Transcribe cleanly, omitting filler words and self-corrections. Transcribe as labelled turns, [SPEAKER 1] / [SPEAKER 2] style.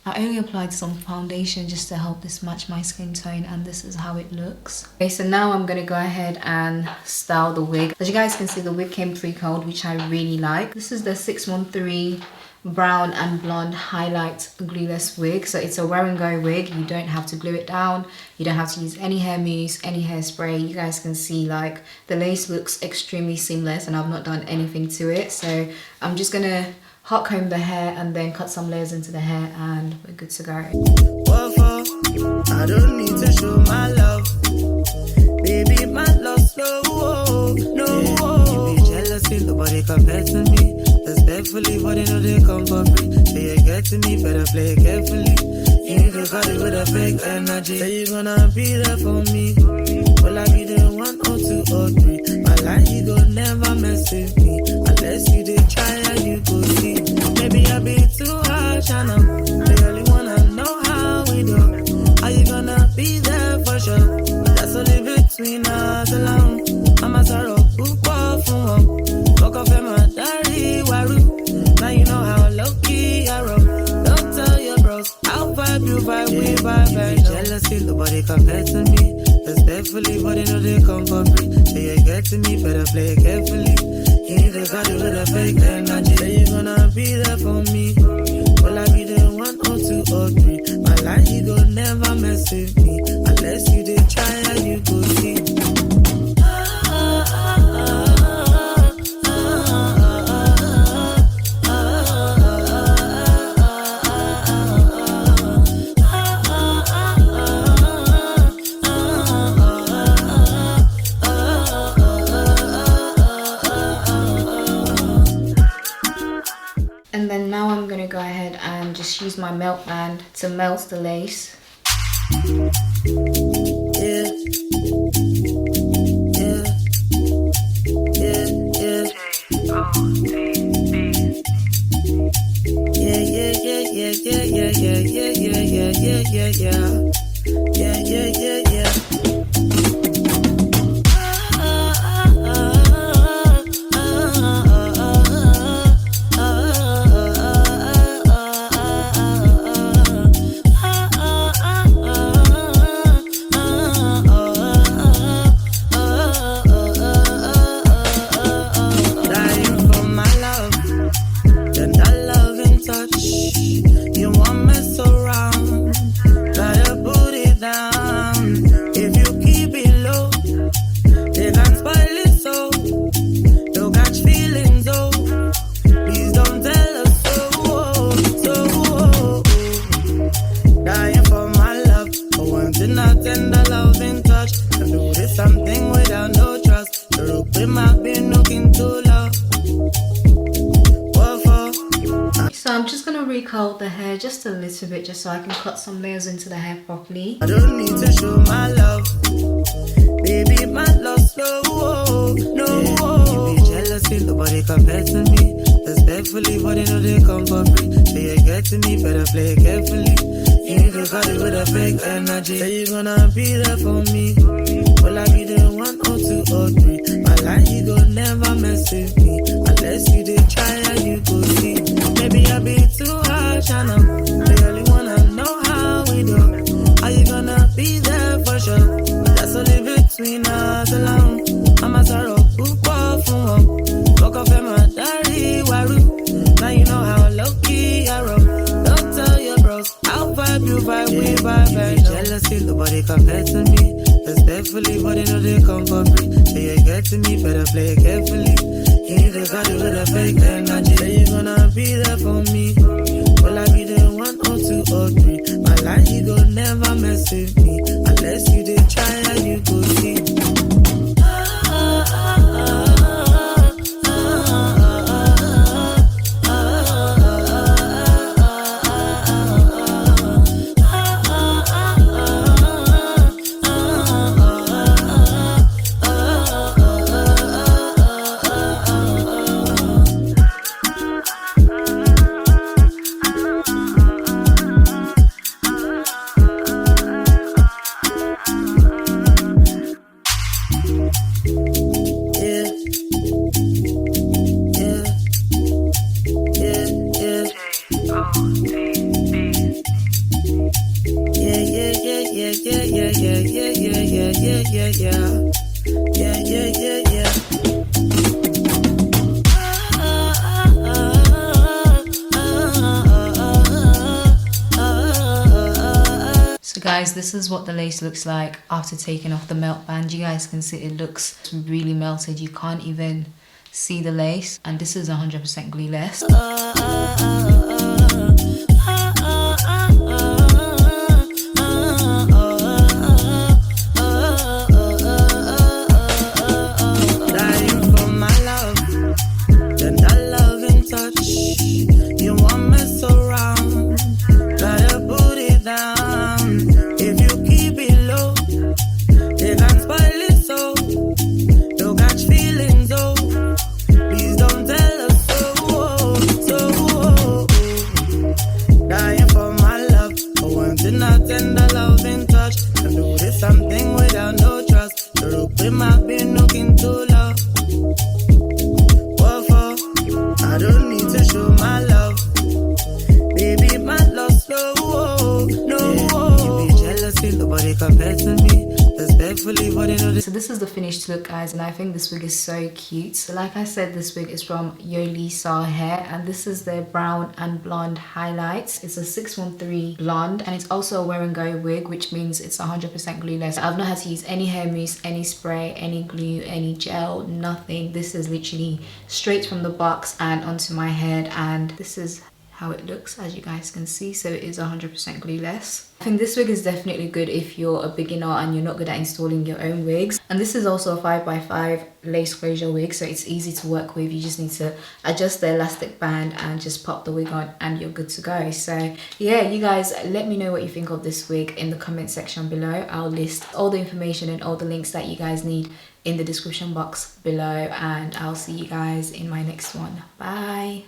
[SPEAKER 1] I only applied some foundation just to help this match my skin tone, and this is how it looks. Okay, so now I'm gonna go ahead and style the wig. As you guys can see, the wig came pre-curled, which I really like. This is the 613 brown and blonde highlight glueless wig. So it's a wear and go wig. You don't have to glue it down. You don't have to use any hair mousse, any hairspray. You guys can see like the lace looks extremely seamless and I've not done anything to it. So I'm just gonna hot comb the hair and then cut some layers into the hair and we're good to go.
[SPEAKER 2] I don't need to show my love. Baby, my love slow. No, you be jealous, nobody compared to me. Respectfully, but they know they come for free. Say you get to me, better play it carefully. You need to cut it with a fake energy. Say you gonna be there for me. Will I be there 1 or 2 or 3? My life, you go never mess with me. Unless you did try and you go see. Maybe I'll be too harsh, I know. They only wanna know how we do. Are you gonna be there for sure? That's only between us alone. I'm a sorrow, poop off from home. Fuck off in my diary, waru. Now you know how low-key I roll. Don't tell your bros, I'll vibe, you vibe, we vibe. Jealousy, nobody compared to me. Respectfully, but they know they come for free. Say you get to me, better play it carefully. You need to cut it with a fake energy. Say you gonna be there for me. Will I be there 1 or 2 or 3? My life, you go never mess with me. Unless you did try and you go see.
[SPEAKER 1] And then now I'm gonna go ahead and just use my melt band to melt the lace. So I'm just going to recurl the hair just a little bit just so I can cut some layers into the hair properly.
[SPEAKER 2] I don't need to show my love. Baby, my love slow. No, you be jealous, nobody compared to me. Respectfully, but they know they come for free. Say you get to me, better play it carefully. You need to cut it with a fake energy. Say you gonna be there for me. Will I be there 1 or 2 or 3? My life, you go never mess with me. Unless you did try and you go see. Maybe I'll be too harsh, I know. They only wanna know how we do. Are you gonna be there for sure? That's only between us alone. I'm a sorrow, whoop off, fuck off in my daddy, waru. Now you know how low-key I roll. Don't tell your bros, I'll vibe, you vibe, we vibe. Ain't jealousy, nobody compared to me. Respectfully, but they know they come for free. So you get to me, better play it carefully. You need to got it with a fake energy. Say you gonna be there for me. Will I be there 1 or 2 or 3? My life, you go never mess with me. Unless you did try and you go see.
[SPEAKER 1] So guys, this is what the lace looks like after taking off the melt band. You guys can see it looks really melted. You can't even see the lace, and this is 100% glueless. So this is the finished look, guys, and I think this wig is so cute. So like I said, this wig is from Yolissa Hair, and this is their brown and blonde highlights. It's a 613 blonde, and it's also a wear and go wig, which means it's 100% glueless. I've not had to use any hair mousse, any spray, any glue, any gel, nothing. This is literally straight from the box and onto my head, and this is how it looks, as you guys can see. So it is 100% glueless. I think this wig is definitely good if you're a beginner and you're not good at installing your own wigs. And this is also a 5x5 lace closure wig, so it's easy to work with. You just need to adjust the elastic band and just pop the wig on and you're good to go. So yeah, you guys, let me know what you think of this wig in the comment section below. I'll list all the information and all the links that you guys need in the description box below, and I'll see you guys in my next one. Bye.